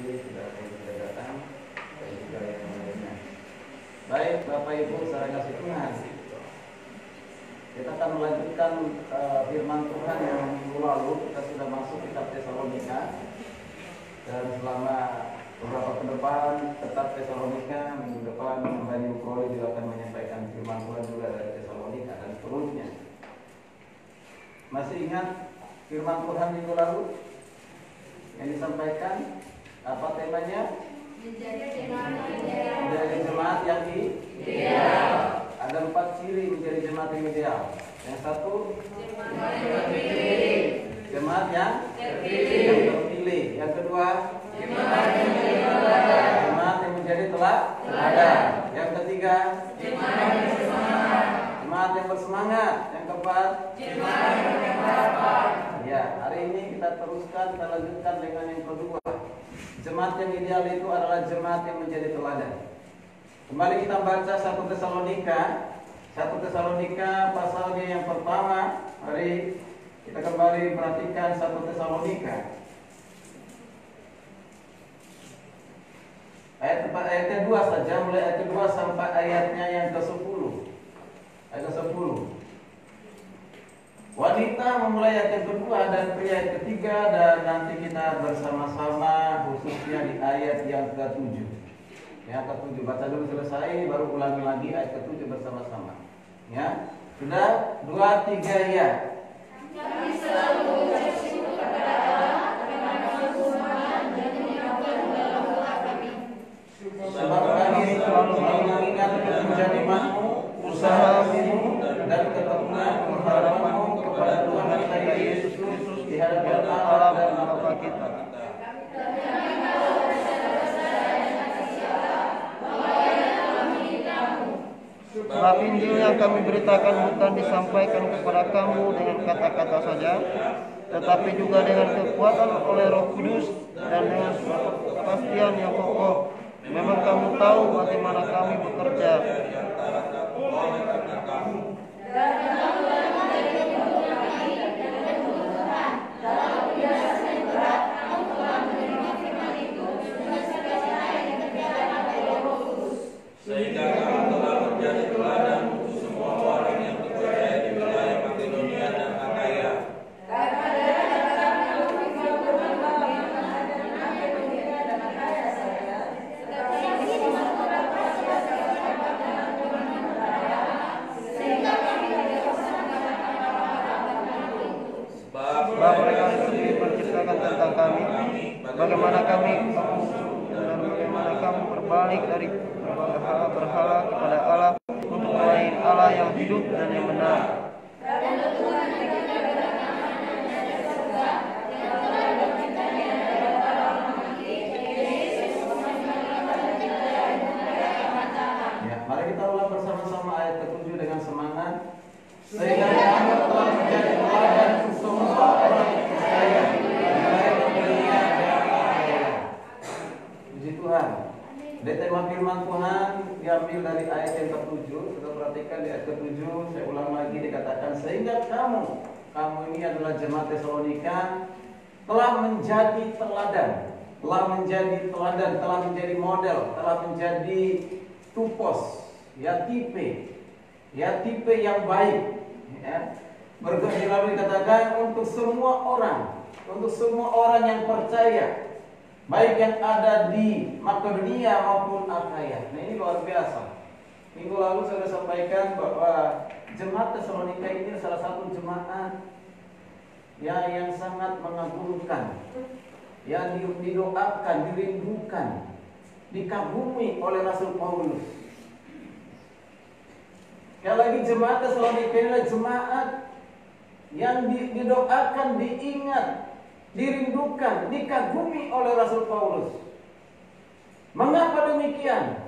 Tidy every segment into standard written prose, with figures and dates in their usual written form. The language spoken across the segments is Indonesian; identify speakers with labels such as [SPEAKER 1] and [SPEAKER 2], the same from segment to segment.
[SPEAKER 1] kasih sudah datang, dan juga yang lainnya. Baik Bapak Ibu saudara kasih Tuhan, kita akan melanjutkan firman Tuhan yang minggu lalu kita sudah masuk kitab Tesalonika, dan selama beberapa ke depan tetap Tesalonika, minggu depan Mbak Yukroli juga akan menyampaikan firman Tuhan juga dari Tesalonika dan seterusnya. Masih ingat firman Tuhan minggu lalu yang disampaikan? Apa temanya? Menjadi jemaat yang ideal. Ada 4 ciri menjadi jemaat yang ideal. Yang satu, jemaat yang terpilih. Yang kedua, jemaat yang menjadi teladan. Yang ketiga, jemaat yang bersemangat. Yang keempat, ya, hari ini kita teruskan, kita lanjutkan dengan yang kedua. Jemaat yang ideal itu adalah jemaat yang menjadi teladan. Kembali kita baca 1 Tesalonika pasalnya yang pertama. Mari kita kembali perhatikan 1 Tesalonika ayatnya 2 saja, mulai ayat kedua sampai ayatnya yang ke-10. Ayat ke-10. Wanita memulai ayat yang kedua dan pria ayat ketiga, dan nanti kita bersama-sama khususnya di ayat yang ke-7. Yang ke-7 baca dulu selesai, baru ulangi lagi ayat ke-7 bersama-sama. Ya, sudah 2, 3 ya.
[SPEAKER 2] Kami selalu mengucap syukur kepada Allah karena kamu semua dan menyerahkan dalam doa kami.
[SPEAKER 1] Sebab kami selalu mengingat kebenjaminanmu, usahamu dan ketekunan pengharapanmu kepada Tuhan kita Yesus Kristus di hadapan Allah dan Bapa kita.
[SPEAKER 3] Sebab Injil yang kami beritakan bukan disampaikan kepada kamu dengan kata-kata saja, tetapi juga dengan kekuatan oleh Roh Kudus dan dengan kepastian yang kokoh. Memang kamu tahu bagaimana kami bekerja.
[SPEAKER 4] Sehingga kamu telah menjadi teladan untuk semua orang yang percaya di wilayah Makedonia dan Akaya.
[SPEAKER 3] Sebab mereka sendiri menciptakan tentang kami, bagaimana kamu berbalik dari berhala kepada Allah untuk melayani Allah yang hidup dan yang benar.
[SPEAKER 1] Ya, mari kita ulang bersama-sama ayat ke-7 dengan semangat. Sehingga kamu telah menjadi teladan untuk semua orang yang percaya di wilayah Makedonia dan Akaya. Puji Tuhan. Dari tema firman Tuhan diambil dari ayat yang ke-7. Kita perhatikan di ayat ke-7, saya ulang lagi, dikatakan sehingga kamu ini adalah jemaat Tesalonika telah menjadi teladan, telah menjadi model, telah menjadi tupos, tipe yang baik, ya. Lalu dikatakan untuk semua orang yang percaya, baik yang ada di Makedonia maupun Akaya. Nah, ini luar biasa. Minggu lalu saya sampaikan bahwa jemaat Tesalonika ini salah satu jemaat yang sangat mengagumkan, yang didoakan, dirindukan, dikagumi oleh Rasul Paulus. Sekali lagi, jemaat Tesalonika ini adalah jemaat yang didoakan, diingat, dirindukan, dikagumi oleh Rasul Paulus. Mengapa demikian?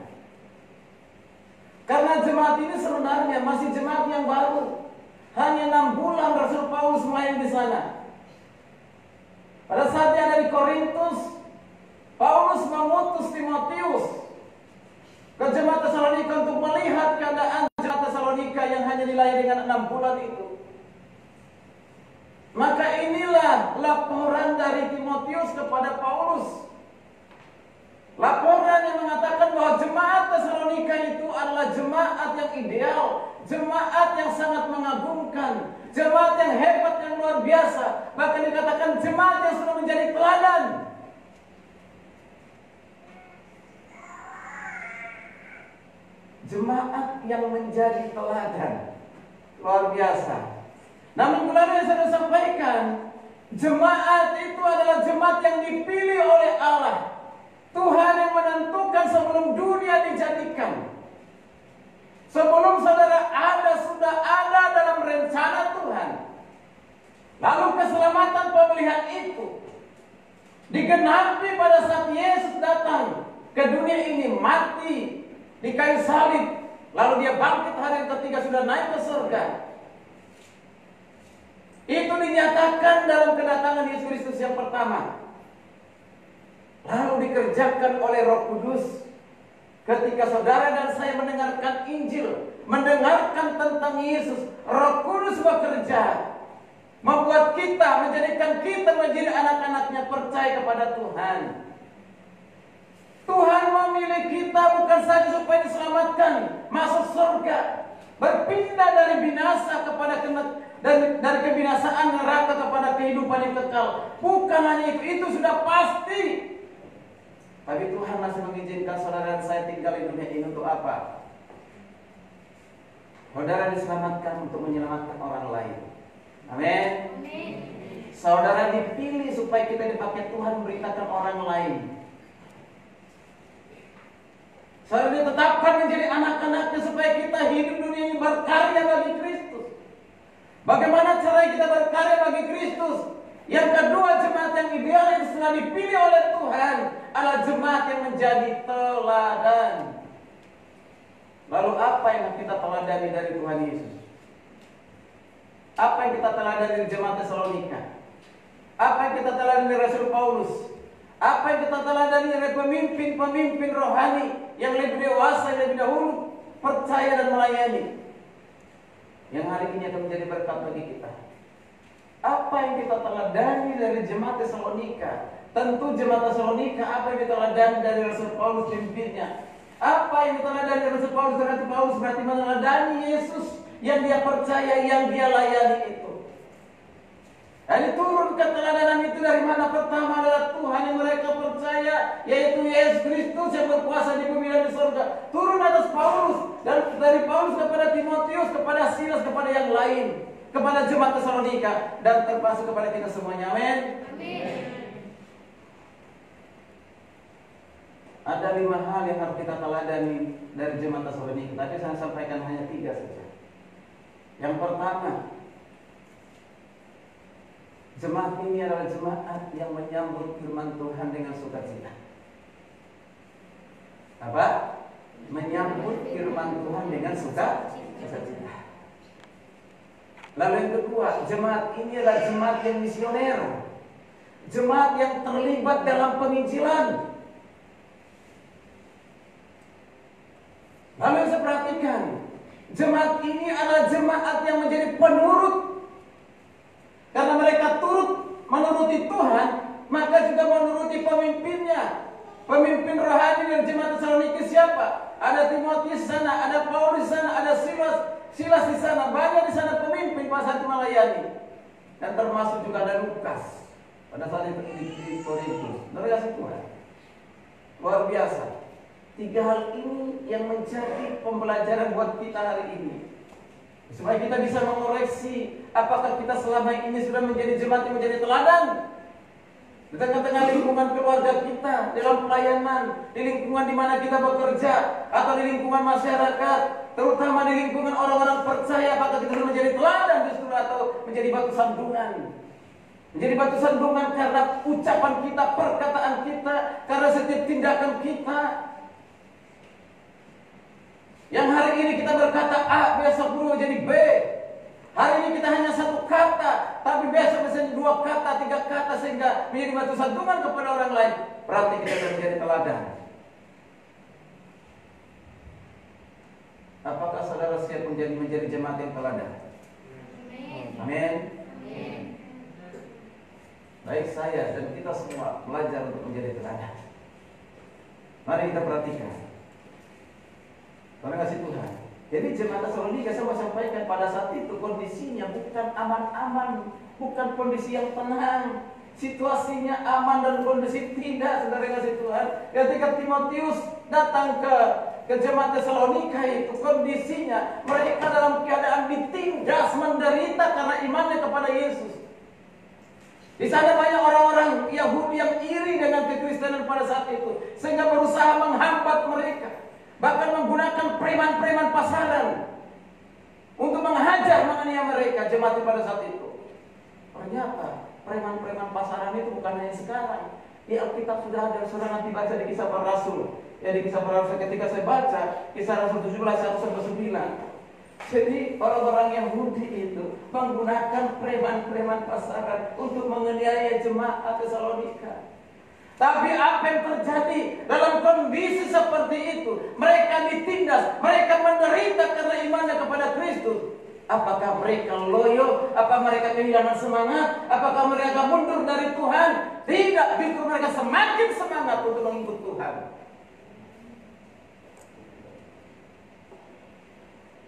[SPEAKER 1] Karena jemaat ini sebenarnya masih jemaat yang baru. Hanya 6 bulan Rasul Paulus melayani di sana. Pada saat dia ada di Korintus, Paulus mengutus Timotius ke jemaat Tesalonika untuk melihat keadaan jemaat Tesalonika yang hanya dilayani dengan 6 bulan itu. Maka inilah laporan dari Timotius kepada Paulus. sangat mengagumkan, jemaat yang hebat, yang luar biasa. Bahkan dikatakan jemaat yang sudah menjadi teladan. Jemaat yang menjadi teladan, luar biasa. Namun minggu lalu yang saya sampaikan, jemaat itu adalah jemaat yang dipilih oleh Allah. Tuhan yang menentukan sebelum dunia dijadikan. Sebelum saudara ada, sudah ada dalam rencana Tuhan. Lalu keselamatan pemilihan itu digenapi pada saat Yesus datang ke dunia ini, mati di kayu salib. Lalu dia bangkit hari yang ketiga, sudah naik ke surga. Itu dinyatakan dalam kedatangan Yesus Kristus yang pertama. Lalu dikerjakan oleh Roh Kudus. Ketika saudara dan saya mendengarkan Injil, mendengarkan tentang Yesus, Roh Kudus bekerja, membuat kita, menjadikan kita menjadi anak-anaknya, percaya kepada Tuhan. Tuhan memilih kita bukan saja supaya diselamatkan, masuk surga, berpindah dari binasa kepada dari kebinasaan neraka kepada kehidupan yang kekal. Bukan hanya itu sudah pasti. Tapi Tuhan masih mengizinkan saudara dan saya tinggal di dunia ini untuk apa? Saudara diselamatkan untuk menyelamatkan orang lain. Amin. Saudara dipilih supaya kita dipakai Tuhan memberitakan orang lain. Saudara ditetapkan menjadi anak-anaknya supaya kita hidup dunia ini berkarya bagi Kristus. Bagaimana cara kita berkarya bagi Kristus? Yang kedua, jemaat yang ideal yang sudah dipilih oleh Tuhan adalah jemaat yang menjadi teladan. Lalu apa yang kita teladani dari Tuhan Yesus? Apa yang kita teladani dari jemaat Tesalonika? Apa yang kita teladani dari Rasul Paulus? Apa yang kita teladani dari pemimpin-pemimpin rohani yang lebih dewasa, yang lebih dahulu percaya dan melayani, yang hari ini akan menjadi berkat bagi kita? Apa yang kita teladani dari jemaat Tesalonika? Tentu jemaat Tesalonika, apa yang kita teladani dari Rasul Paulus pimpinnya? Apa yang kita teladani dari Rasul Paulus? Rasul Paulus berarti meneladani Yesus yang dia percaya, yang dia layani itu. Dan turun keteladanan itu dari mana? Pertama adalah Tuhan yang mereka percaya, yaitu Yesus Kristus yang berkuasa di bumi dan di surga. Turun atas Paulus, dan dari Paulus kepada Timotius, kepada Silas, kepada yang lain, kepada jemaat Tesalonika, dan termasuk kepada kita semuanya. Amin. Ada 5 hal yang harus kita teladani dari jemaat Tesalonika. Tadi saya sampaikan hanya 3 saja. Yang pertama, jemaat ini adalah jemaat yang menyambut firman Tuhan dengan sukacita. Apa? Menyambut firman Tuhan dengan sukacita. Lalu yang kedua, jemaat ini adalah jemaat yang misioner, jemaat yang terlibat dalam penginjilan. Lalu yang saya perhatikan, jemaat ini adalah jemaat yang menjadi penurut. Karena mereka turut menuruti Tuhan, maka juga menuruti pemimpinnya. Pemimpin rohani dari jemaat Tesalonika siapa? Ada Timotius di sana, ada Paulus di sana, ada Silas di sana. Banyak di sana pemimpin pada saat melayani. Dan termasuk juga ada Lukas pada saat di Korintus. Luar biasa Tuhan. Luar biasa. 3 hal ini yang menjadi pembelajaran buat kita hari ini, supaya kita bisa mengoreksi apakah kita selama ini sudah menjadi jemaat yang menjadi teladan di tengah-tengah lingkungan keluarga kita, dalam pelayanan, di lingkungan di mana kita bekerja, atau di lingkungan masyarakat, terutama di lingkungan orang-orang percaya. Apakah kita sudah menjadi teladan justru, atau menjadi batu sandungan? Menjadi batu sandungan karena ucapan kita, perkataan kita, karena setiap tindakan kita. Yang hari ini kita berkata A, besok berubah jadi B. Hari ini kita hanya 1 kata, tapi besok bisa 2 kata, 3 kata, sehingga menjadi batu sandungan kepada orang lain. Berarti kita sudah menjadi teladan. Apakah saudara siap menjadi jemaat yang teladan? Amin. Baik, saya dan kita semua belajar untuk menjadi teladan. Mari kita perhatikan. Terima kasih Tuhan. Jadi jemaat Tesalonika saya mau sampaikan pada saat itu kondisinya bukan aman-aman, bukan kondisi yang tenang. Situasinya aman dan kondisi tidak, saudara kasih Tuhan. Ketika Timotius datang ke jemaat Tesalonika itu kondisinya mereka dalam keadaan ditindas, menderita karena imannya kepada Yesus. Di sana banyak orang-orang Yahudi yang iri dengan kekristenan pada saat itu, sehingga berusaha menghambat mereka, bahkan menggunakan preman-preman pasaran untuk menghajar, menganiaya mereka jemaat pada saat itu. Ternyata preman-preman pasaran itu bukan hanya sekarang. Di Alkitab sudah ada, saudara nanti baca di Kisah Para Rasul. Ya, di Kisah Para Rasul ketika saya baca Kisah Rasul 17:1-9. Jadi orang-orang Yahudi itu menggunakan preman-preman pasaran untuk menganiaya jemaat Tesalonika. Tapi apa yang terjadi dalam kondisi seperti itu? Mereka ditindas, mereka menderita karena imannya kepada Kristus. Apakah mereka loyo? Apakah mereka kehilangan semangat? Apakah mereka mundur dari Tuhan? Tidak, justru mereka semakin semangat untuk mengikut Tuhan.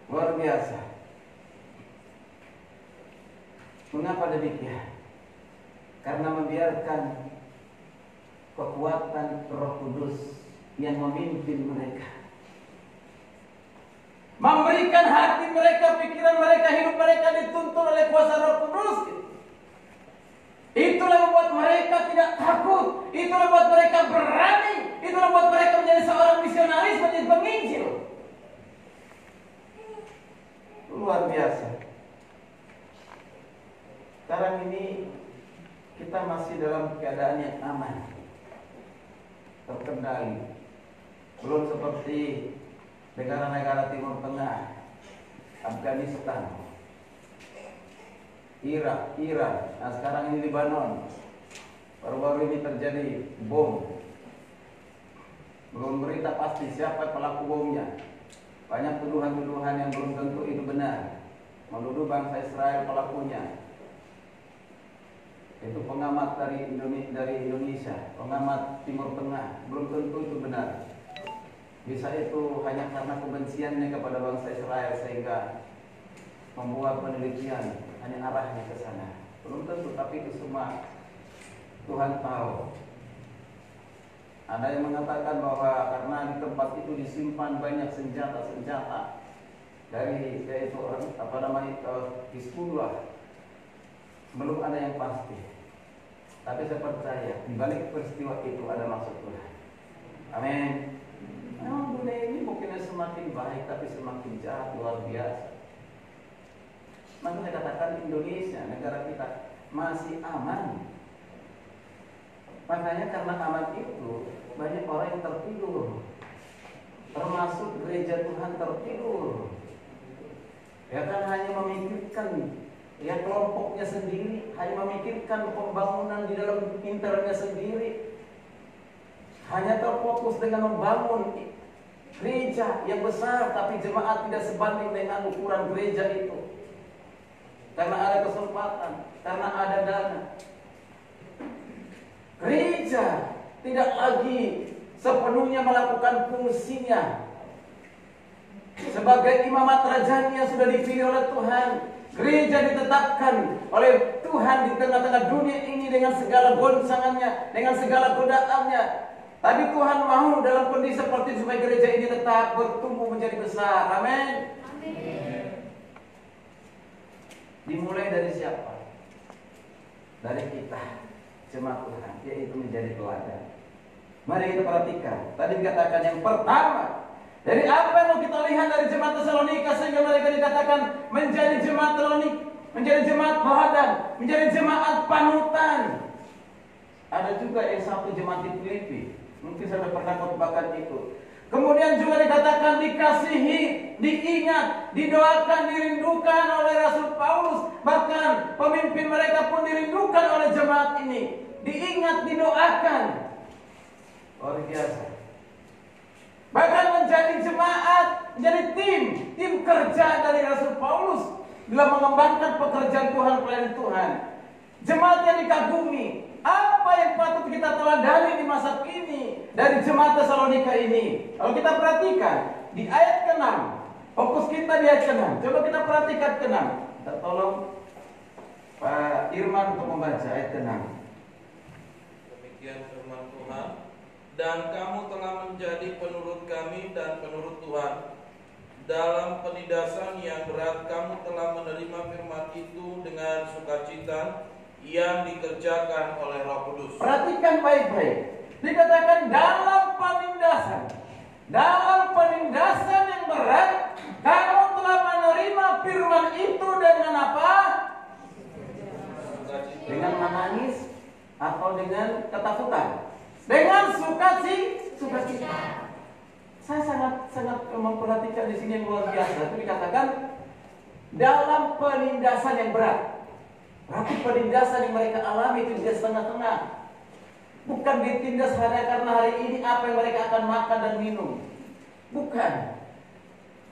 [SPEAKER 1] Luar biasa. Mengapa demikian? Karena membiarkan kekuatan Roh Kudus yang memimpin mereka, memberikan hati mereka, pikiran mereka, hidup mereka dituntun oleh kuasa Roh Kudus. Itulah membuat mereka tidak takut. Itulah membuat mereka berani. Itulah membuat mereka menjadi seorang misionaris, menjadi penginjil. Luar biasa. Sekarang ini kita masih dalam keadaan yang aman, terkendali. Belum seperti negara-negara Timur Tengah, Afghanistan, Irak, Iran. Nah sekarang ini Lebanon. Baru-baru ini terjadi bom. Belum berita pasti siapa pelaku bomnya. Banyak tuduhan-tuduhan yang belum tentu itu benar. Menuduh bangsa Israel pelakunya. Itu pengamat dari Indonesia, pengamat Timur Tengah. Belum tentu itu benar. Bisa itu hanya karena kebenciannya kepada bangsa Israel sehingga membuat penelitian hanya arahnya ke sana. Belum tentu, tapi itu semua Tuhan tahu. Ada yang mengatakan bahwa karena di tempat itu disimpan banyak senjata-senjata dari yaitu Hizbullah. Belum ada yang pasti. Tapi saya percaya di balik peristiwa itu ada maksud Tuhan. Amin. Memang dunia ini mungkin semakin baik tapi semakin jahat, luar biasa. Maka saya katakan Indonesia, negara kita masih aman. Makanya karena aman itu banyak orang yang tertidur, termasuk gereja Tuhan tertidur. Ya kan hanya memikirkan ya kelompoknya sendiri, hanya memikirkan pembangunan di dalam internetnya sendiri, hanya terfokus dengan membangun gereja yang besar, tapi jemaat tidak sebanding dengan ukuran gereja itu. Karena ada kesempatan, karena ada dana. Gereja tidak lagi sepenuhnya melakukan fungsinya sebagai imamat rajani yang sudah dipilih oleh Tuhan. Gereja ditetapkan oleh Tuhan di tengah-tengah dunia ini dengan segala goncangannya, dengan segala godaannya. Tapi Tuhan mau dalam kondisi seperti itu supaya gereja ini tetap bertumbuh menjadi besar. Amin. Dimulai dari siapa? Dari kita, jemaat Tuhan, yaitu menjadi teladan. Mari kita perhatikan. Tadi dikatakan yang pertama, dari apa yang kita lihat dari jemaat Tesalonika sehingga mereka dikatakan menjadi jemaat Tesalonika, menjadi jemaat teladan, menjadi jemaat panutan. Ada juga yang satu jemaat di Filipi. Mungkin saya pernah khotbahkan itu. Kemudian juga dikatakan dikasihi, diingat, didoakan, dirindukan oleh Rasul Paulus. Bahkan pemimpin mereka pun dirindukan oleh jemaat ini. Diingat, didoakan. Luar biasa. Bahkan menjadi jemaat, menjadi tim kerja dari Rasul Paulus dalam mengembangkan pekerjaan Tuhan, pelayanan Tuhan. Jemaat yang dikagumi. Apa yang patut kita teladani di masa kini dari jemaat Tesalonika ini? Kalau kita perhatikan di ayat ke-6, Fokus kita di ayat ke-6. Coba kita perhatikan ke-6. Kita tolong Pak Irman untuk membaca ayat ke-6.
[SPEAKER 4] Demikian firman Tuhan. Dan kamu telah menjadi penurut kami dan penurut Tuhan. Dalam penindasan yang berat kamu telah menerima firman itu dengan sukacita yang dikerjakan oleh Roh Kudus.
[SPEAKER 1] Perhatikan baik-baik. Dikatakan dalam penindasan. Dalam penindasan yang berat, kamu telah menerima firman itu dengan apa? Dengan menangis atau dengan ketakutan? Dengan sukacita. Saya sangat memperhatikan di sini yang luar biasa. Itu dikatakan dalam penindasan yang berat. Berarti penindasan yang mereka alami itu tidak setengah-tengah. Bukan ditindas hanya karena hari ini apa yang mereka akan makan dan minum. Bukan.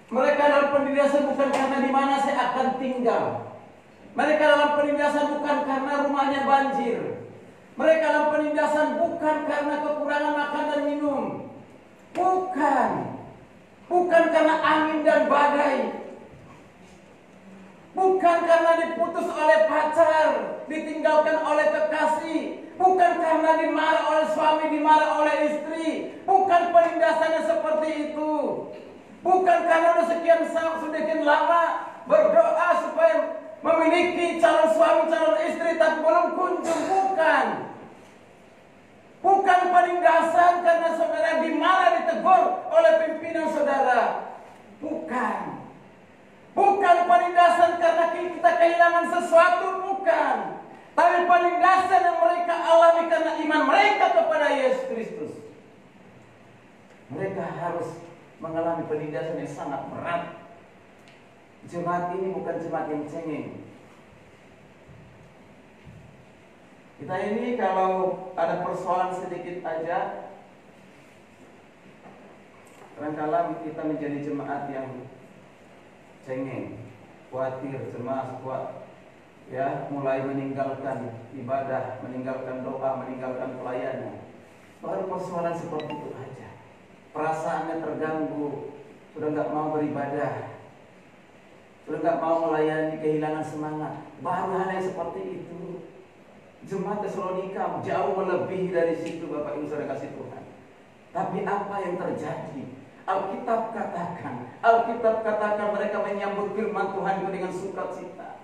[SPEAKER 1] Mereka dalam penindasan bukan karena di mana saya akan tinggal. Mereka dalam penindasan bukan karena rumahnya banjir. Mereka dalam penindasan bukan karena kekurangan makan dan minum. Bukan. Bukan karena angin dan badai. Bukan karena diputus oleh pacar, ditinggalkan oleh kekasih. Bukan karena dimarah oleh suami, dimarah oleh istri. Bukan penindasannya seperti itu. Bukan karena sekian lama berdoa supaya memiliki calon suami, calon istri, tapi belum kunjung. Bukan. Bukan penindasan karena saudara dimarah, ditegur oleh pimpinan saudara. Bukan. Bukan penindasan karena kita kehilangan sesuatu. Bukan. Tapi penindasan yang mereka alami karena iman mereka kepada Yesus Kristus. Mereka harus mengalami penindasan yang sangat berat. Jemaat ini bukan jemaat yang cengeng. Kita ini kalau ada persoalan sedikit aja, kadang-kadang kita menjadi jemaat yang cengeng, khawatir, cemas, ya, mulai meninggalkan ibadah, meninggalkan doa, meninggalkan pelayanan. Baru persoalan seperti itu aja. Perasaannya terganggu, sudah nggak mau beribadah, sudah nggak mau melayani, kehilangan semangat. Baru hal yang seperti itu. Jemaat Tesalonika jauh melebihi dari situ, Bapak Ibu Saudara kasih Tuhan. Tapi apa yang terjadi? Alkitab katakan mereka menyambut firman Tuhan itu dengan sukacita.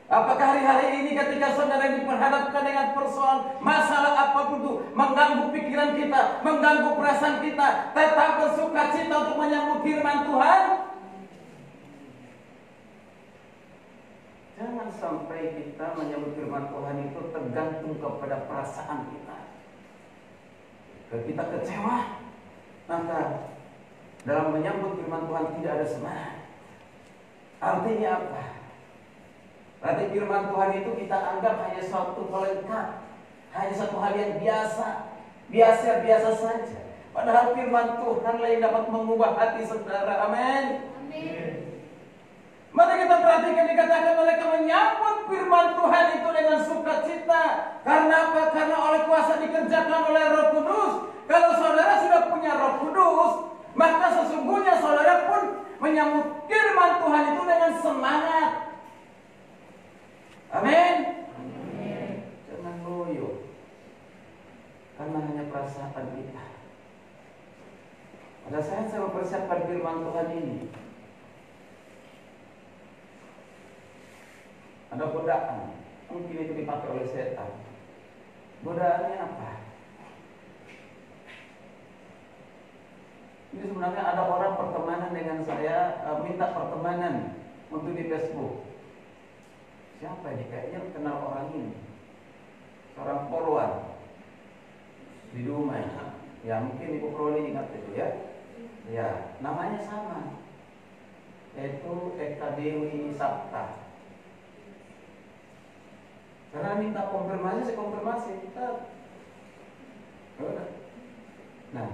[SPEAKER 1] Apakah hari-hari ini ketika saudara diperhadapkan dengan persoalan masalah apapun itu mengganggu pikiran kita, mengganggu perasaan kita, tetap bersukacita untuk menyambut firman Tuhan? Jangan sampai kita menyambut firman Tuhan itu tergantung kepada perasaan kita. Kalau kita kecewa, maka dalam menyambut firman Tuhan tidak ada semangat. Artinya apa? Berarti firman Tuhan itu kita anggap hanya suatu pelengkap, hanya satu hal yang biasa saja. Padahal firman Tuhan yang dapat mengubah hati saudara. Amin. Mari kita perhatikan, dikatakan mereka menyambut firman Tuhan itu dengan sukacita. Karena apa? Karena oleh kuasa dikerjakan oleh Roh Kudus. Kalau saudara sudah punya Roh Kudus, maka sesungguhnya saudara pun menyambut firman Tuhan itu dengan semangat. Amin. Jangan loyo, karena hanya perasaan kita. Pada saat saya mempersiapkan firman Tuhan ini, ada godaan, mungkin itu dipakai oleh setan. Godaannya apa? Ini sebenarnya ada orang pertemanan dengan saya, minta pertemanan untuk di Facebook. Siapa ini? Kayaknya kenal orang ini. Seorang follower di Dumai. Ya mungkin Ibu Proli ingat itu ya. Ya, namanya sama. Yaitu Eka Dewi Sabta. Karena minta konfirmasi, saya konfirmasi. Nah,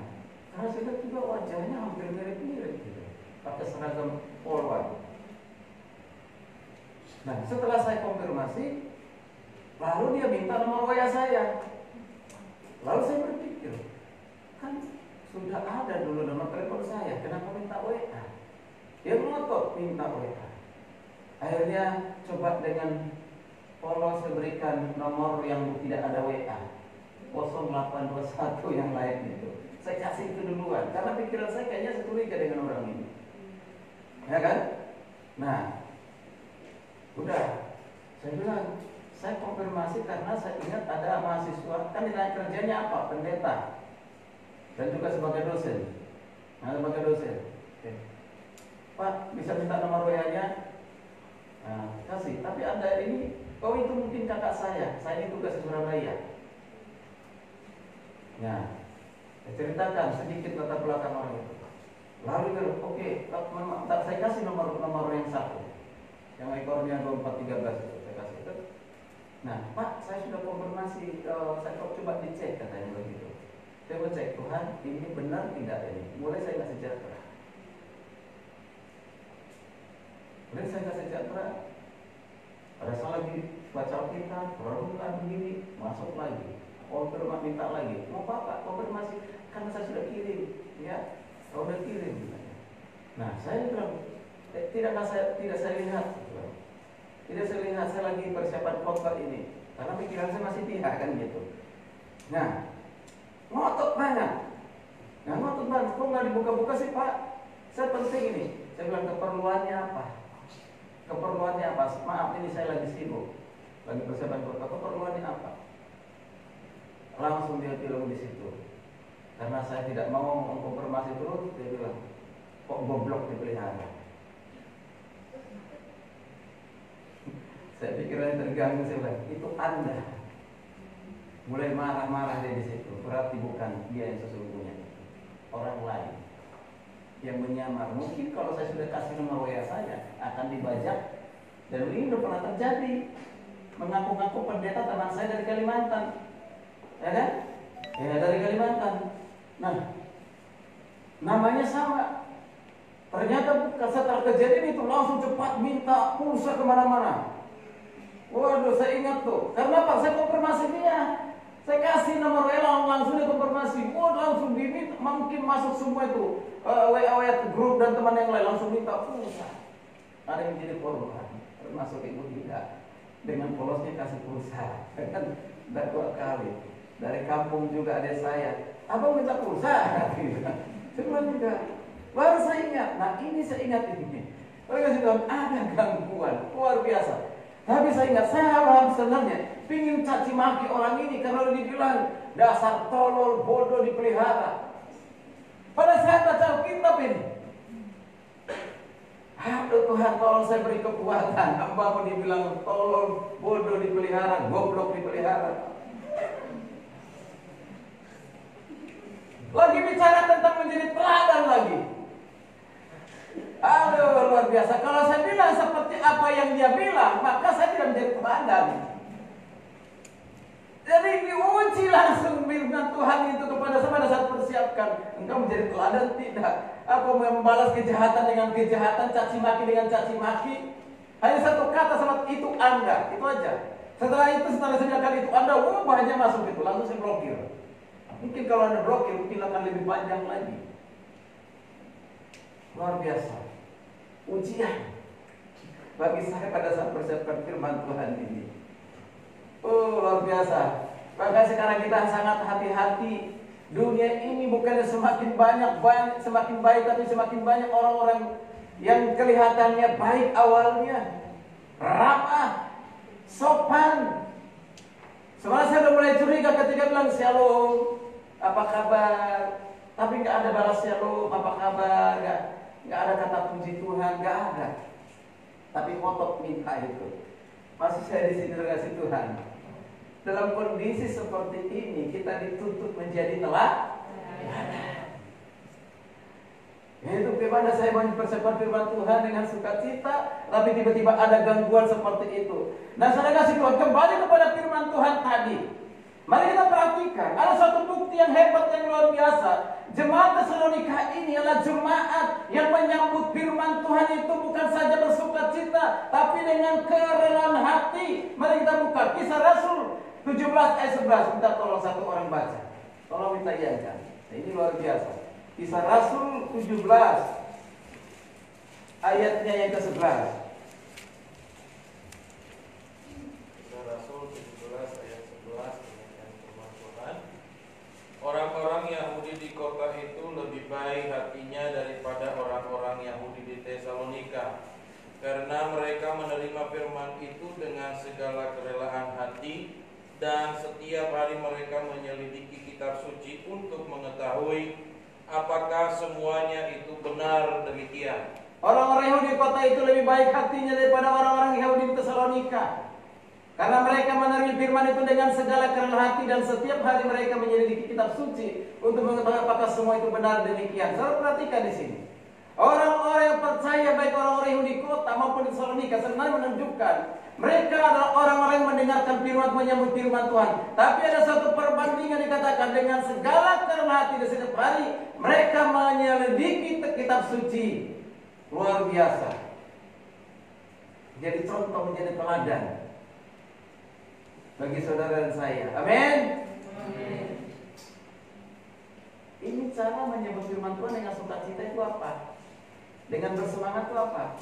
[SPEAKER 1] karena saya lihat juga wajahnya hampir mirip-mirip gitu. Pakai seragam polwan. Nah, setelah saya konfirmasi, lalu dia minta nomor WA saya. Lalu saya berpikir, kan sudah ada dulu nomor telepon saya, kenapa minta WA? kok minta WA. Akhirnya coba dengan polos berikan nomor yang tidak ada WA, 0821 yang lain itu. Saya kasih itu duluan karena pikiran saya kayaknya curiga dengan orang ini, ya kan? Nah, udah saya bilang, saya konfirmasi karena saya ingat ada mahasiswa kan ditanya kerjanya apa, pendeta dan juga sebagai dosen. Nah, sebagai dosen, oke. Pak, bisa minta nomor WA-nya? Nah, kasih. Tapi ada ini, oh itu mungkin kakak saya ini tugas di Surabaya. Nah, saya ceritakan sedikit latar belakang orang itu. Lalu dia, oke, saya kasih nomor yang satu, yang ekornya 2413 itu saya kasih itu. Nah, Pak, saya sudah konfirmasi, saya coba dicek katanya begitu. Saya mau cek, Tuhan, ini benar tidak ini? Mulai saya nggak sejahtera. Mulai saya nggak sejahtera. Pada saat lagi baca Alkitab, perenungan begini, masuk lagi. Konfirmasi minta lagi. Mau Pak, konfirmasi karena saya sudah kirim, ya. Saya sudah kirim. Nah, saya bilang, tidak saya lihat. Tidak saya lihat, saya lagi persiapan khotbah ini. Karena pikiran saya masih pihak kan gitu. Nah, ngotot banget. Nah, ngotot banget. Kok nggak dibuka-buka sih Pak? Saya penting ini. Saya bilang keperluannya apa? Keperluannya apa? Maaf ini saya lagi sibuk. Lagi persiapan khotbah. Keperluannya apa? Langsung dia bilang di situ. Karena saya tidak mau mengkonfirmasi terus, dia bilang, kok goblok dipelihara? Saya pikirannya terganggu, saya bilang, itu Anda. Mulai marah-marah dia di situ. Berarti bukan dia yang sesungguhnya, orang lain yang menyamar. Mungkin kalau saya sudah kasih nomor WA saya akan dibajak. Dan ini sudah pernah terjadi. Mengaku-ngaku pendeta teman saya dari Kalimantan, ya kan? Ya dari Kalimantan. Nah, namanya sama. Ternyata setelah kejadian itu langsung cepat minta pulsa kemana-mana. Waduh, saya ingat tuh. Karena apa? Saya konfirmasi dia. Saya kasih nomor WA langsung dia konfirmasi. Oh, langsung diminta, mungkin masuk semua itu WA grup dan teman yang lain langsung minta pulsa. Ada yang jadi korban, termasuk ibu tidak. Dengan polosnya kasih pulsa, kan? Udah 2 kali. Dari kampung juga ada saya. Abang minta pulsa? Saya bilang tidak. Baru saya ingat. Nah ini saya ingat ini. Mereka sudah ada gangguan luar biasa. Tapi saya ingat, saya harus sebenarnya pingin caci maki orang ini karena dibilang dasar tolol, bodoh dipelihara. Pada saat baca Alkitab ini, aduh Tuhan, tolong saya beri kekuatan. Hamba mau dibilang tolol, bodoh dipelihara, goblok dipelihara. Lagi bicara tentang menjadi teladan lagi. Aduh, luar biasa. Kalau saya bilang seperti apa yang dia bilang, maka saya tidak menjadi teladan. Jadi diuji langsung firman Tuhan itu kepada saya pada saat persiapkan. Engkau menjadi teladan tidak? Apa membalas kejahatan dengan kejahatan, caci maki dengan caci maki? Hanya satu kata sama itu Anda, itu aja. Setelah saya bilang itu Anda, banyak masuk itu, langsung saya blokir. Mungkin kalau Anda blokir, mungkin akan lebih panjang lagi. Luar biasa. Ujian bagi saya pada saat persiapkan firman Tuhan ini. Oh, luar biasa. Maka sekarang kita sangat hati-hati. Dunia ini bukannya semakin banyak semakin baik, tapi semakin banyak orang-orang yang kelihatannya baik awalnya, ramah, sopan. Sebenarnya saya sudah mulai curiga ketika bilang shalom, apa kabar? Tapi nggak ada balas shalom, apa kabar? Nggak ada kata puji Tuhan, nggak ada. Tapi ngotot minta itu. Masih saya di sini kasih Tuhan. Dalam kondisi seperti ini kita dituntut menjadi teladan. Itu bagaimana saya mempersiapkan firman Tuhan dengan sukacita, tapi tiba-tiba ada gangguan seperti itu. Nah, saya kasih Tuhan kembali kepada firman Tuhan tadi. Mari kita perhatikan, ada satu bukti yang hebat yang luar biasa. Jemaat Tesalonika ini adalah jemaat yang menyambut firman Tuhan itu bukan saja bersukacita, tapi dengan kerelaan hati. Mari kita buka Kisah Rasul 17 ayat 11. Minta tolong satu orang baca. Tolong minta iyakan. Ini luar biasa. Kisah Rasul 17 ayatnya yang ke-11.
[SPEAKER 4] Rasul 17 ayat 11 dengan firman Tuhan. Orang-orang Yahudi di kota itu lebih baik hatinya daripada orang-orang Yahudi di Tesalonika, karena mereka menerima firman itu dengan segala kerelaan hati, dan setiap hari mereka menyelidiki kitab suci untuk mengetahui apakah semuanya itu benar demikian.
[SPEAKER 1] Orang-orang Yahudi di kota itu lebih baik hatinya daripada orang-orang Yahudi di Tesalonika, karena mereka menerima firman itu dengan segala kerelaan hati, dan setiap hari mereka menyelidiki kitab suci untuk mengetahui apakah semua itu benar demikian. Saudara perhatikan di sini. Orang-orang yang percaya, baik orang-orang Yahudi kota maupun di Tesalonika, sebenarnya menunjukkan mereka adalah orang-orang yang mendengarkan firman, menyambut firman Tuhan. Tapi ada satu perbandingan dikatakan dengan segala kerelaan hati, dan setiap hari mereka menyelidiki kitab suci. Luar biasa. Jadi contoh, menjadi teladan bagi saudara dan saya. Amin. Ini cara menyebut firman Tuhan dengan sukacita itu apa? Dengan bersemangat itu apa?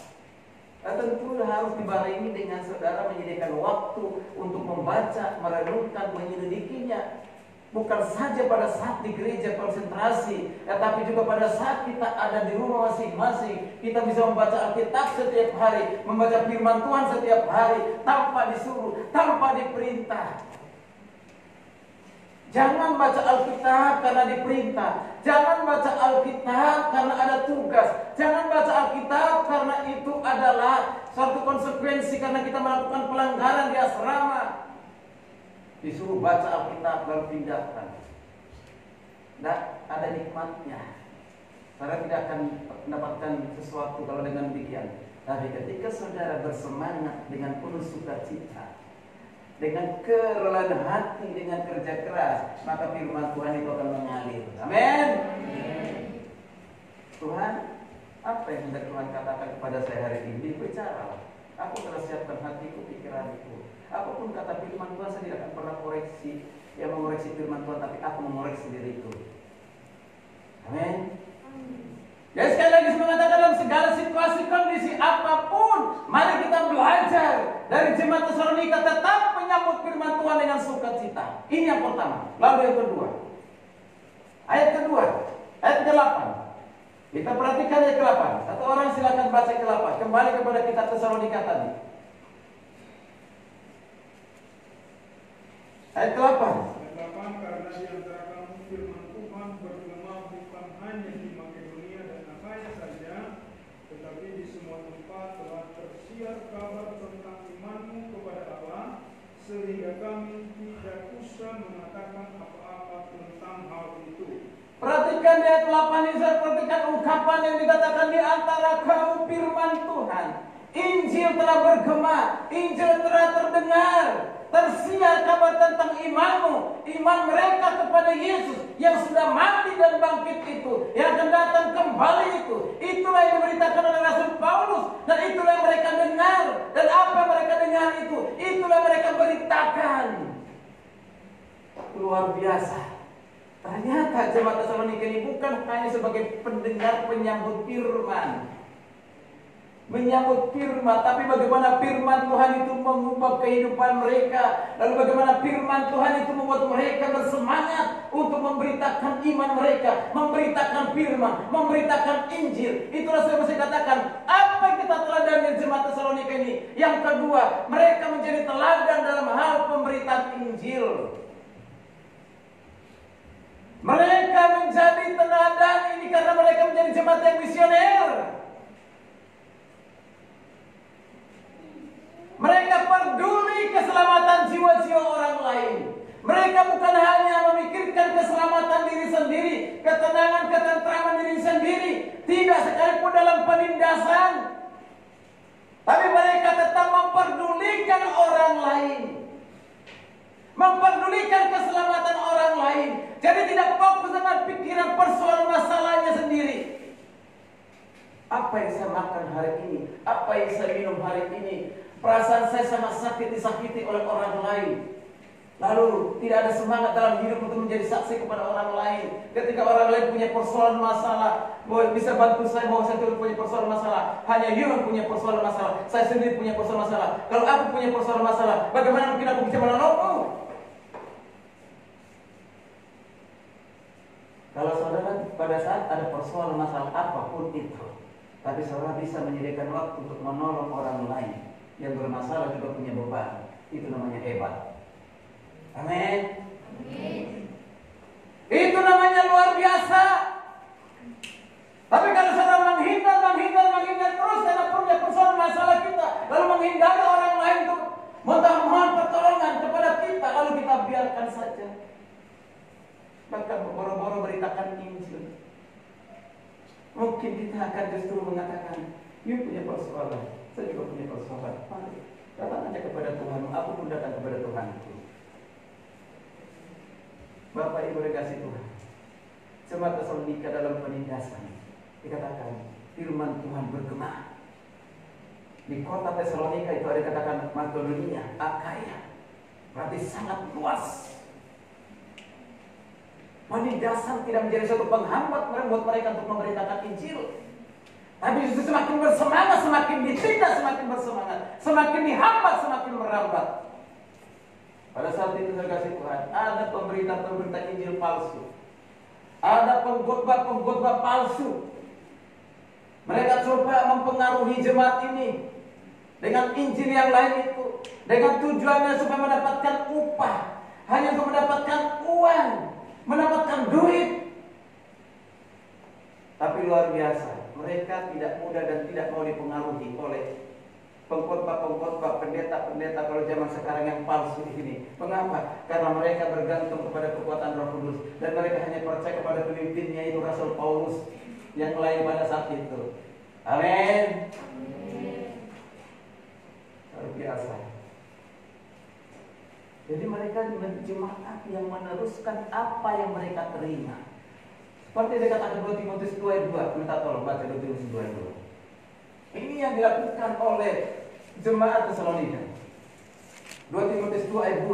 [SPEAKER 1] Tentu harus dibarengi dengan saudara menyediakan waktu untuk membaca, merenungkan, menyelidikinya. Bukan saja pada saat di gereja konsentrasi, tetapi juga pada saat kita ada di rumah masing-masing. Kita bisa membaca Alkitab setiap hari, membaca firman Tuhan setiap hari, tanpa disuruh, tanpa diperintah. Jangan baca Alkitab karena diperintah. Jangan baca Alkitab karena ada tugas. Jangan baca Alkitab karena itu adalah suatu konsekuensi karena kita melakukan pelanggaran di asrama. Disuruh baca Alkitab lalu pindahkan. Nah, ada nikmatnya. Saudara tidak akan mendapatkan sesuatu kalau dengan demikian. Tapi ketika saudara bersemangat dengan penuh sukacita, dengan kerelaan hati, dengan kerja keras, maka firman Tuhan itu akan mengalir. Amin. Tuhan, apa yang hendak Tuhan katakan kepada saya hari ini? Bicara. Aku telah siapkan hatiku, pikiranku. Apapun kata firman Tuhan, saya tidak akan pernah koreksi. Yang mengoreksi firman Tuhan, tapi aku mengoreksi diriku. Amin. Jadi sekali lagi saya mengatakan, dalam segala situasi, kondisi apapun, mari kita belajar dari jemaat Tesalonika tetap menyambut firman Tuhan dengan sukacita. Ini yang pertama. Lalu yang kedua, ayat kedua, ayat ke-8. Kita perhatikan ayat ke-8. Satu orang silakan baca ke-8. Kembali kepada kitab Tesalonika tadi. Ayat ke-8.
[SPEAKER 5] Karena di antara kamu firman Tuhan bergema bukan hanya di Makedonia dan Akhaya saja, tetapi di semua tempat telah tersiar kabar tentang imanmu kepada Allah, sehingga kami tidak usah mengatakan apa-apa tentang hal itu.
[SPEAKER 1] Perhatikan di ayat 8 ini, perhatikan ungkapan yang dikatakan di antara kamu firman Tuhan. Injil telah bergema, Injil telah terdengar, tersiar kabar tentang imanmu, iman mereka kepada Yesus yang sudah mati dan bangkit itu, yang akan datang kembali itu. Itulah yang diberitakan oleh Rasul Paulus, dan itulah yang mereka dengar. Dan apa yang mereka dengar itu, itulah yang mereka beritakan. Luar biasa. Ternyata jemaat Tesalonika ini bukan hanya sebagai pendengar penyambut firman, tapi bagaimana firman Tuhan itu mengubah kehidupan mereka, lalu bagaimana firman Tuhan itu membuat mereka bersemangat untuk memberitakan iman mereka, memberitakan firman, memberitakan Injil. Itulah saya mesti katakan, apa yang kita teladan dari jemaat Tesalonika ini. Yang kedua, mereka menjadi teladan dalam hal pemberitaan Injil. Mereka menjadi teladan ini karena mereka menjadi jemaat yang misioner. Mereka peduli keselamatan jiwa-jiwa orang lain. Mereka bukan hanya memikirkan keselamatan diri sendiri, ketenangan, ketentraman diri sendiri, tidak sekalipun dalam penindasan, tapi mereka tetap memperdulikan orang lain, memperdulikan keselamatan orang lain. Jadi tidak fokus dengan pikiran persoalan masalahnya sendiri. Apa yang saya makan hari ini? Apa yang saya minum hari ini? Perasaan saya sangat sakit, disakiti oleh orang lain. Lalu tidak ada semangat dalam hidup untuk menjadi saksi kepada orang lain. Ketika orang lain punya persoalan masalah, bisa bantu saya bahwa saya tidak punya persoalan masalah. Hanya Yuhan punya persoalan masalah. Saya sendiri punya persoalan masalah. Kalau aku punya persoalan masalah, bagaimana mungkin aku bisa menolongmu? Kalau saudara pada saat ada persoalan masalah apapun itu, tapi saudara bisa menyediakan waktu untuk menolong orang lain yang bermasalah juga punya beban, itu namanya hebat. Amin. Itu namanya luar biasa. Tapi kalau saudara menghindar terus karena punya persoalan masalah kita, lalu menghindari orang lain untuk mohon pertolongan kepada kita, lalu kita biarkan saja, maka boro-boro beritakan Injil, mungkin kita akan justru mengatakan, you punya persoalan, saya juga punya persoalan. Mari datang aja kepada Tuhan, aku pun datang kepada Tuhan. Bapak Ibu dikasih Tuhan, jemaat Tesalonika dalam penindasan dikatakan firman Tuhan bergema. Di kota Tesalonika itu ada dikatakan Makedonia, Akaya, berarti sangat luas. Penindasan tidak menjadi suatu penghambat buat mereka untuk memberitakan Injil, tapi justru semakin bersemangat, semakin ditindas, semakin bersemangat, semakin dihambat, semakin merambat. Pada saat itu saya kasih Tuhan, ada pemberita-pemberita Injil palsu, ada pengkhotbah palsu. Mereka coba mempengaruhi jemaat ini dengan Injil yang lain itu, dengan tujuannya supaya mendapatkan upah, hanya untuk mendapatkan uang, mendapatkan duit. Tapi luar biasa, mereka tidak mudah dan tidak mau dipengaruhi oleh pengkhotbah, pendeta-pendeta kalau zaman sekarang yang palsu ini. Mengapa? Karena mereka bergantung kepada kekuatan Roh Kudus dan mereka hanya percaya kepada pemimpinnya itu Rasul Paulus yang lain pada saat itu. Amin. Luar biasa. Jadi mereka jemaat yang meneruskan apa yang mereka terima. Seperti dikatakan 2 Timotius 2:2, minta tolong baca 2 Timotius 2:2. Ini yang dilakukan oleh jemaat Tesalonika. 2 Timotius 2:2.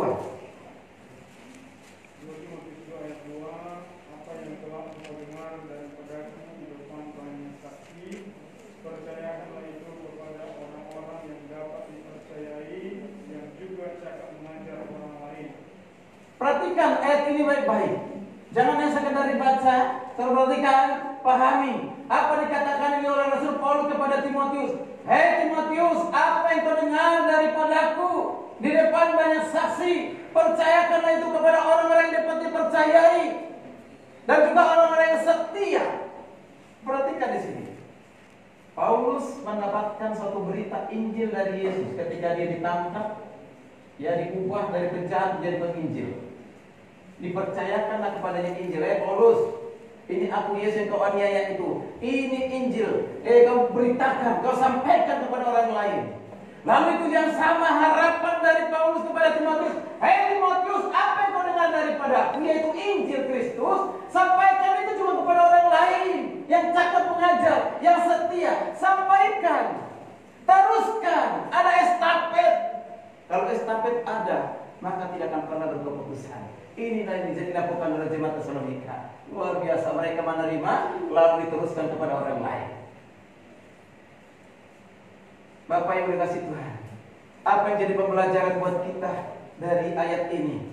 [SPEAKER 5] 2 Timotius 2:2, apa yang telah engkau dengar daripadaku di depan banyak saksi, percayakanlah itu kepada orang-orang yang dapat dipercayai, yang juga cakap mengajar orang lain.
[SPEAKER 1] Perhatikan ayat ini baik-baik. Jangan hanya sekedar dibaca, perhatikan, pahami. Apa dikatakan ini oleh Rasul Paulus kepada Timotius? Hei Timotius, apa yang kau dengar daripadaku di depan banyak saksi, percayakanlah itu kepada orang-orang yang dapat dipercayai dan juga orang-orang yang setia. Perhatikan di sini. Paulus mendapatkan suatu berita Injil dari Yesus ketika dia ditangkap, ya diubah dari penjahat menjadi penginjil. Dipercayakanlah kepadanya Injil. Paulus, ini aku Yesus yang kau aniaya itu. Ini Injil. Kau beritakan, kau sampaikan kepada orang lain. Lalu itu yang sama harapan dari Paulus kepada Timotius. Hei Timotius, apa yang kau dengar daripada aku, yaitu Injil Kristus, sampaikan itu cuma kepada orang lain yang cakap mengajar, yang setia. Sampaikan, teruskan. Ada estafet. Kalau estafet ada, maka tidak akan pernah berkeputusan. Inilah yang dilakukan oleh jemaat Tesalonika. Luar biasa, mereka menerima lalu diteruskan kepada orang lain. Bapak yang dikasih Tuhan, apa yang jadi pembelajaran buat kita dari ayat ini?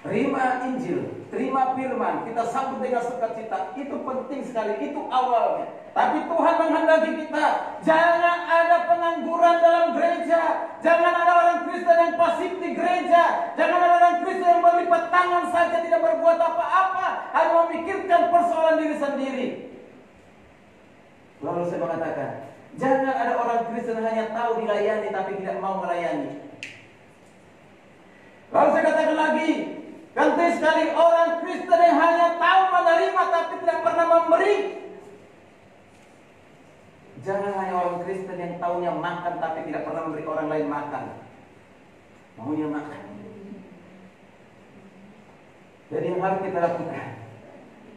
[SPEAKER 1] Terima Injil, terima firman, kita sambut dengan sukacita. Itu penting sekali, itu awalnya. Tapi Tuhan menghendaki kita, jangan ada pengangguran dalam gereja, jangan ada orang Kristen yang pasif di gereja, jangan ada orang Kristen yang berlipat tangan saja tidak berbuat apa-apa, hanya memikirkan persoalan diri sendiri. Lalu saya mengatakan, jangan ada orang Kristen hanya tahu dilayani tapi tidak mau melayani. Lalu saya katakan lagi, ganti sekali orang Kristen yang hanya tahu menerima tapi tidak pernah memberi. Jangan hanya orang Kristen yang tahunya makan tapi tidak pernah memberi orang lain makan. Maunya makan. Jadi yang harus kita lakukan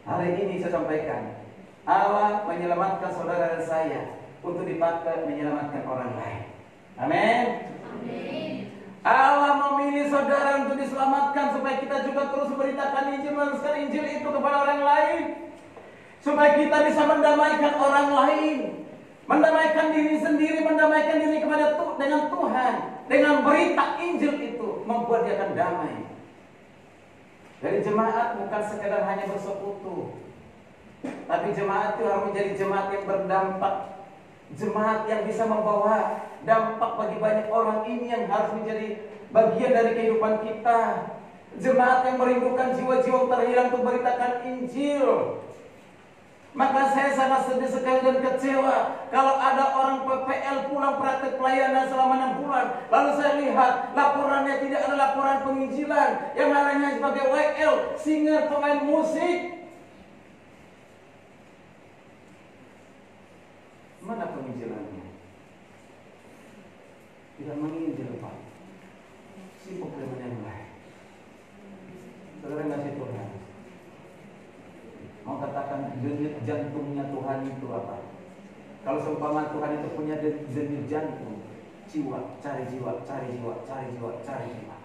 [SPEAKER 1] hari ini saya sampaikan, Allah menyelamatkan saudara dan saya untuk dipakai menyelamatkan orang lain. Amin. Allah memilih saudara untuk diselamatkan supaya kita juga terus memberitakan Injil, meneruskan Injil itu kepada orang lain. Supaya kita bisa mendamaikan orang lain, mendamaikan diri sendiri, mendamaikan diri dengan Tuhan. Dengan berita Injil itu membuat dia akan damai. Dari jemaat bukan sekedar hanya bersekutu, tapi jemaat itu harus menjadi jemaat yang berdampak. Jemaat yang bisa membawa dampak bagi banyak orang. Ini yang harus menjadi bagian dari kehidupan kita. Jemaat yang merindukan jiwa-jiwa terhilang untuk beritakan Injil. Maka saya sangat sedih sekali dan kecewa kalau ada orang PPL pulang praktek pelayanan selama 6 bulan, lalu saya lihat laporannya tidak ada laporan penginjilan, yang hanya sebagai WL, singer, pemain musik. Mana penginjilannya? Tidak menginjil, Pak. Sibuk dengan yang lain. Saudara ngasih Tuhan. Mau katakan denyut jantungnya Tuhan itu apa? Kalau seumpama Tuhan itu punya denyut jantung, jiwa, cari jiwa, cari jiwa, cari jiwa, cari jiwa.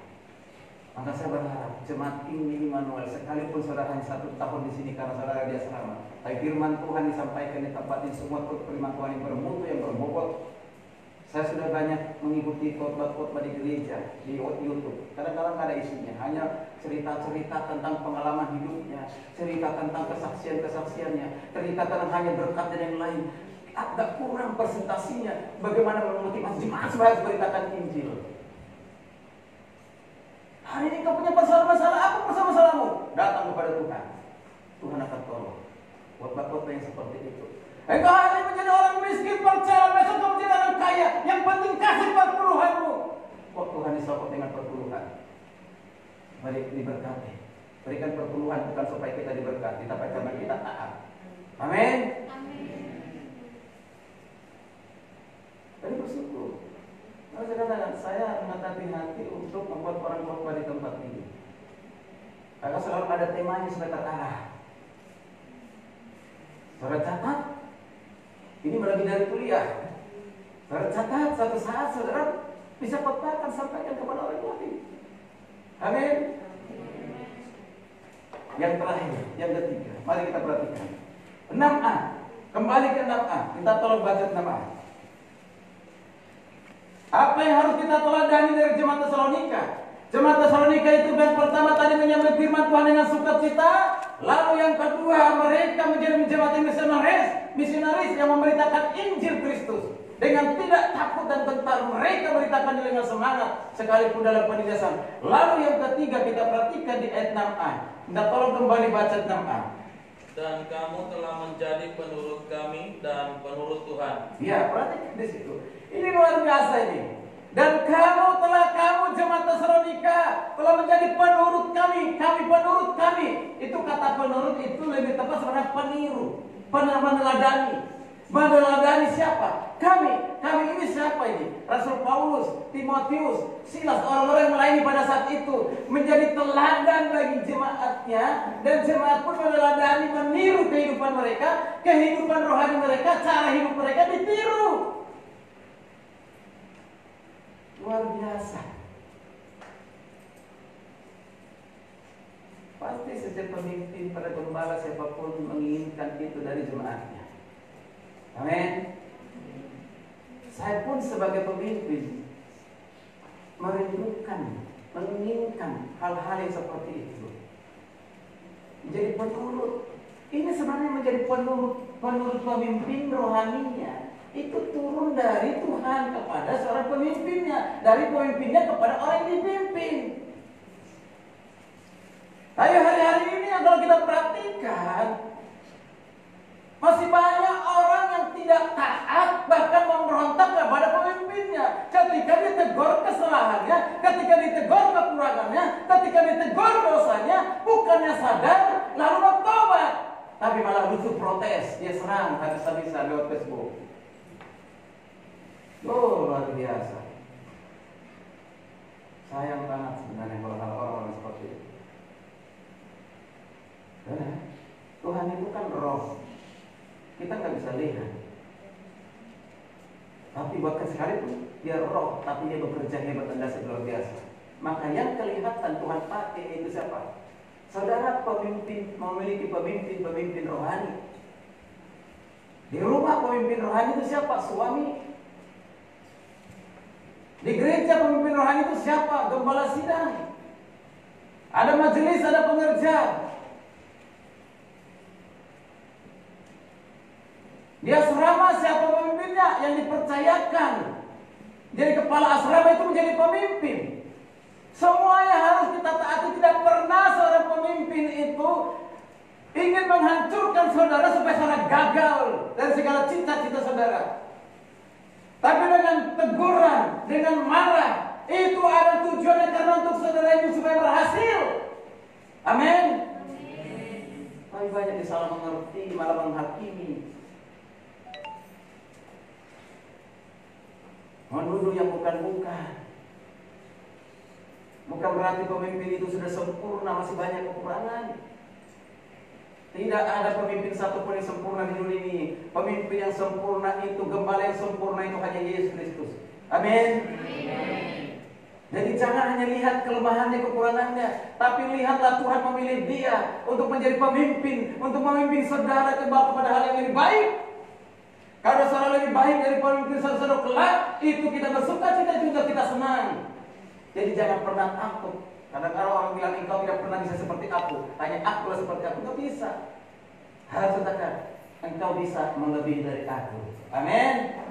[SPEAKER 1] Maka saya berharap jemaat ini Immanuel, sekalipun saudara hanya 1 tahun di sini karena saudara di asrama, tapi firman Tuhan disampaikan di tempat ini semua firman Tuhan yang bermutu, yang berbobot. Saya sudah banyak mengikuti khotbah-khotbah di gereja, di YouTube. Kadang-kadang ada isinya, hanya cerita-cerita tentang pengalaman hidupnya, cerita tentang kesaksian-kesaksiannya, cerita tentang hanya berkat dan yang lain. Agak kurang presentasinya, bagaimana memotivasi jemaat supaya beritakan Injil. Hari ini kau punya masalah, apa masalahmu? Datang kepada Tuhan. Tuhan akan tolong. Khotbah-khotbah yang seperti itu. Engkau hari ini menjadi orang miskin, percaya besok kau menjadi orang kaya. Yang penting kasih perpuluhanmu. Kok Tuhan disokong dengan perpuluhan? Mari diberkati. Berikan perpuluhan bukan supaya kita diberkati, tapi karena kita taat. Amin. Jadi bersyukur. Kalau saya katakan, saya mengatasi hati untuk membuat orang khotbah di tempat ini. Karena selalu ada temanya supaya terarah. Saudara catat, ini lebih dari kuliah. Saudara catat, suatu saat saudara bisa khotbahkan, sampaikan kepada orang lain. Amin. Yang terakhir, yang ketiga, mari kita perhatikan 6A. Kembali ke 6A. Kita tolong baca 6A. Apa yang harus kita teladani dari jemaat Tesalonika? Jemaat Tesalonika itu yang pertama tadi menyambut firman Tuhan dengan sukacita. Lalu yang kedua, mereka menjadi jemaat misionaris yang memberitakan Injil Kristus dengan tidak takut dan gentar. Mereka beritakan dengan semangat sekalipun dalam penindasan. Lalu yang ketiga, kita perhatikan di ayat 6a. Kita tolong kembali baca 6a.
[SPEAKER 4] Dan kamu telah menjadi penurut kami dan penurut Tuhan.
[SPEAKER 1] Ya, perhatikan di situ. Ini luar biasa ini. Dan kamu jemaat Tesalonika telah menjadi penurut kami. Kami penurut kami. Itu kata penurut itu lebih tepat sebenarnya peniru, meneladani. Meneladani siapa? Kami ini siapa ini? Rasul Paulus, Timotius, Silas, orang-orang yang melayani pada saat itu menjadi teladan bagi jemaatnya, dan jemaat pun meneladani, meniru kehidupan mereka, kehidupan rohani mereka, cara hidup mereka ditiru. Luar biasa. Pasti setiap pemimpin pada gembala siapapun menginginkan itu dari jemaatnya. Amin. Saya pun sebagai pemimpin merindukan, menginginkan hal-hal yang seperti itu. Menjadi penurut. Ini sebenarnya menjadi penurut pemimpin rohaninya. Itu turun dari Tuhan kepada seorang pemimpinnya, dari pemimpinnya kepada orang yang dipimpin. Tapi hari-hari ini kalau kita perhatikan, masih banyak orang yang tidak taat, bahkan memberontak kepada pemimpinnya. Ketika ditegur kesalahannya, ketika ditegur kekurangannya, ketika ditegur dosanya, bukannya sadar lalu bertobat, tapi malah lucu protes, dia serang habis-habisan lewat Facebook. Oh, luar biasa. Sayang banget sebenarnya kalau orang-orang seperti itu. Tuhan itu kan roh. Kita nggak bisa lihat. Tapi bahkan sekalipun dia roh, tapi dia bekerja hebat dan dahsyat luar biasa. Maka yang kelihatan Tuhan pakai itu siapa? Saudara pemimpin, memiliki pemimpin rohani. Di rumah pemimpin rohani itu siapa? Suami. Di gereja pemimpin rohani itu siapa? Gembala sidang. Ada majelis, ada pengerja. Di asrama siapa pemimpinnya? Yang dipercayakan. Jadi kepala asrama itu menjadi pemimpin. Semuanya harus kita taati. Tidak pernah seorang pemimpin itu ingin menghancurkan saudara supaya saudara gagal dari segala cita-cita saudara. Tapi dengan teguran, dengan marah, itu ada tujuannya karena untuk saudara itu supaya berhasil. Amin. Tapi banyak disalah mengerti, malah menghakimi. Menuduh yang bukan-bukan. Bukan berarti pemimpin itu sudah sempurna, masih banyak kekurangan. Tidak ada pemimpin satupun yang sempurna di dunia ini. Pemimpin yang sempurna itu, gembala yang sempurna itu hanya Yesus Kristus. Amin. Jadi jangan hanya lihat kelemahannya, kekurangannya, tapi lihatlah Tuhan memilih dia untuk menjadi pemimpin, untuk memimpin saudara kepada hal yang lebih baik. Kalau saudara lebih baik dari pemimpin saudara kelak, itu kita bersuka cita juga kita senang. Jadi jangan pernah takut. Kadang-kadang orang bilang engkau tidak pernah bisa seperti aku, hanya akulah seperti aku. Enggak bisa. Harus katakan engkau bisa melebihi dari aku. Amin.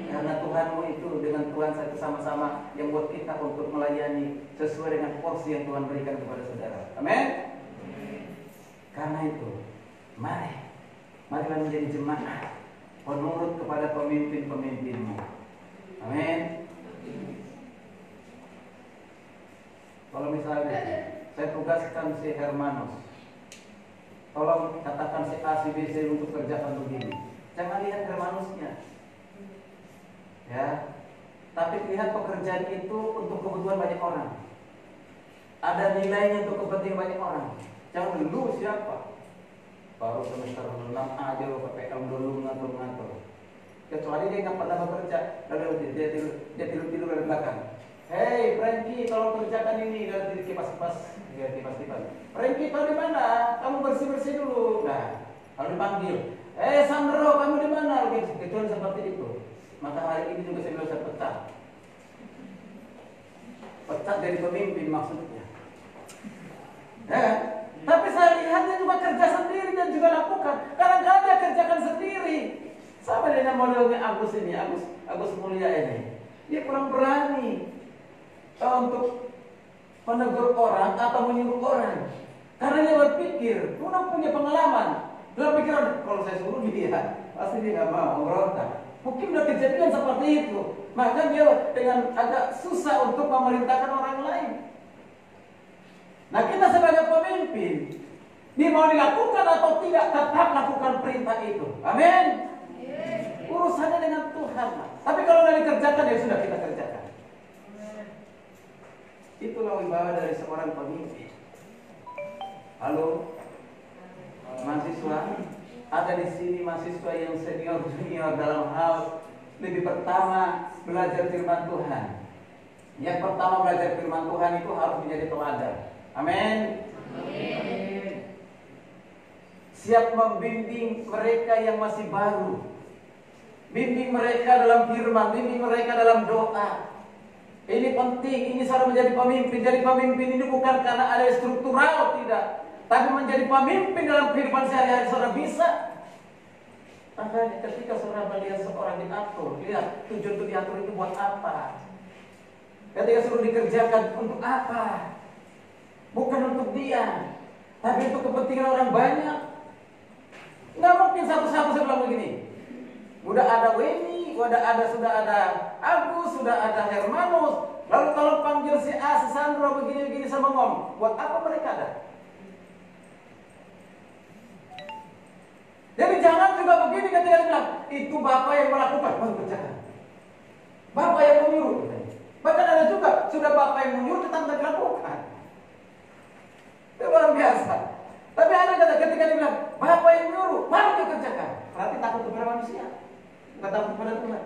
[SPEAKER 1] Karena Tuhanmu itu dengan Tuhan saya sama-sama yang buat kita untuk melayani sesuai dengan porsi yang Tuhan berikan kepada saudara. Amin. Karena itu, marilah menjadi jemaat penurut kepada pemimpin-pemimpinmu. Amin. Kalau misalnya saya tugaskan si Hermanus, tolong katakan si A, si B, C untuk kerjakan begini. Jangan lihat Hermanusnya, ya. Tapi lihat pekerjaan itu untuk kebutuhan banyak orang. Ada nilainya untuk kepentingan banyak orang. Jangan dulu siapa? Baru semester 6 aja lo PPL dulu ngatur-ngatur. Kecuali dia nggak pernah bekerja, lalu dia tidur dari belakang. Hei Frankie, tolong kerjakan ini dari kipas-kipas, ya kipas-kipas. Frankie, tahu di mana? Kamu bersih-bersih dulu. Nah, kalau dipanggil, Sandro, kamu di mana? Kecuali seperti itu. Maka hari ini juga saya bilang saya pecat dari pemimpin maksudnya. Tapi saya lihat dia juga kerja sendiri dan juga lakukan. Kadang-kadang dia kerjakan sendiri. Sama dengan modelnya Agus ini, Agus Mulia ini. Dia kurang berani untuk menegur orang atau menyuruh orang. Karena dia berpikir, orang punya pengalaman. Dalam pikiran, kalau saya suruh dia, pasti dia nggak mau berontak. Mungkin udah kejadian seperti itu. Maka dia dengan agak susah untuk memerintahkan orang lain. Nah kita sebagai pemimpin, dia mau dilakukan atau tidak, tetap lakukan perintah itu. Amin. Urusannya dengan Tuhan. Tapi kalau udah dikerjakan, ya sudah kita kerjakan. Itulah wibawa dari seorang pemimpin. Halo, mahasiswa. Ada di sini mahasiswa yang senior junior dalam hal lebih pertama belajar firman Tuhan. Yang pertama belajar firman Tuhan itu harus menjadi teladan. Amin. Siap membimbing mereka yang masih baru. Bimbing mereka dalam firman, bimbing mereka dalam doa. Ini penting, ini saudara menjadi pemimpin. Jadi pemimpin ini bukan karena ada struktural, tidak. Tapi menjadi pemimpin dalam kehidupan sehari-hari saudara bisa. Makanya ketika saudara melihat seorang diatur, lihat tujuan untuk diatur itu buat apa. Ketika suruh dikerjakan untuk apa. Bukan untuk dia, tapi untuk kepentingan orang banyak. Nggak mungkin satu-satu saya bilang begini. Sudah ada Weni, sudah ada Agus, sudah ada Hermanus. Lalu kalau panggil si A, si Sandro begini-begini sama ngomong, buat apa mereka ada? Jadi jangan juga begini ketika dia bilang, itu Bapak yang melakukan, baru kerjakan. Bapak yang menyuruh. Bahkan ada juga, sudah Bapak yang menyuruh, tetap tidak dilakukan. Itu luar biasa. Tapi ada kata ketika dia bilang, Bapak yang menyuruh, baru dikerjakan. Berarti takut kepada manusia, bukan takut kepada Tuhan.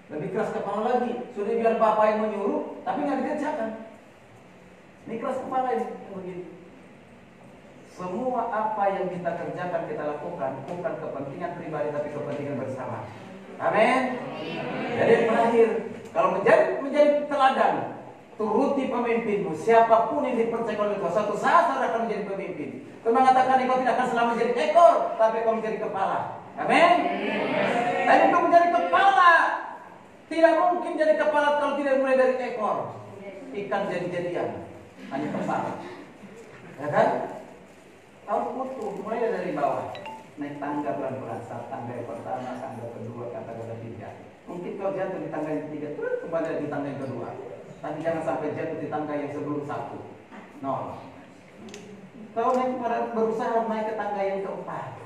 [SPEAKER 1] Lebih keras kepala lagi. Sudah bilang Bapak yang menyuruh, tapi nggak dikerjakan. Ini keras kepala ini begini. Semua apa yang kita kerjakan, kita lakukan bukan kepentingan pribadi tapi kepentingan bersama. Amin. Jadi yang terakhir, kalau menjadi teladan, turuti pemimpinmu. Siapapun yang dipercaya oleh kau, suatu saat saudara akan menjadi pemimpin. Kau mengatakan engkau tidak akan selalu menjadi ekor, tapi kau menjadi kepala. Amin. Dan untuk menjadi kepala, tidak mungkin jadi kepala kalau tidak mulai dari ekor. Ikan jadi-jadian, hanya kepala. Ya kan? Kau butuh mulai dari bawah, naik tangga pelan-pelan. Saat tangga yang pertama, tangga kedua, tangga ketiga. Mungkin kau jatuh di tangga yang ketiga, terus kembali di tangga yang kedua. Tapi jangan sampai jatuh di tangga yang sebelum 1. 0. Kau berusaha naik ke tangga yang keempat.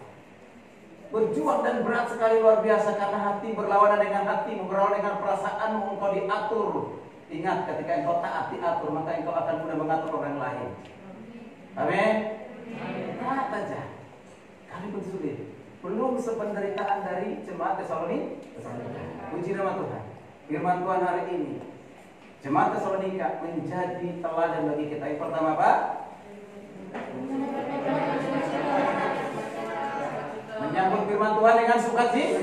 [SPEAKER 1] Berjuang dan berat sekali, luar biasa, karena hati berlawanan dengan hatimu, berlawanan dengan perasaanmu, engkau diatur. Ingat, ketika engkau taat diatur, maka engkau akan mudah mengatur orang lain. Amin. Taat aja. Kali pun sulit. Belum sependeritaan dari jemaat Tesalonika. Puji nama Tuhan. Firman Tuhan hari ini, jemaat Tesalonika menjadi teladan bagi kita. Yang pertama apa? Menyambut firman Tuhan dengan sukacita.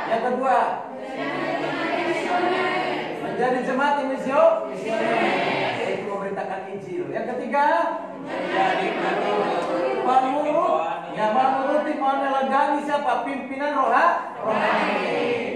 [SPEAKER 1] Yang kedua, menjadi jemaat yang misioner, yaitu memberitakan Injil. Yang ketiga, menjadi penurut, yang menuruti meneladani siapa? Pimpinan rohani.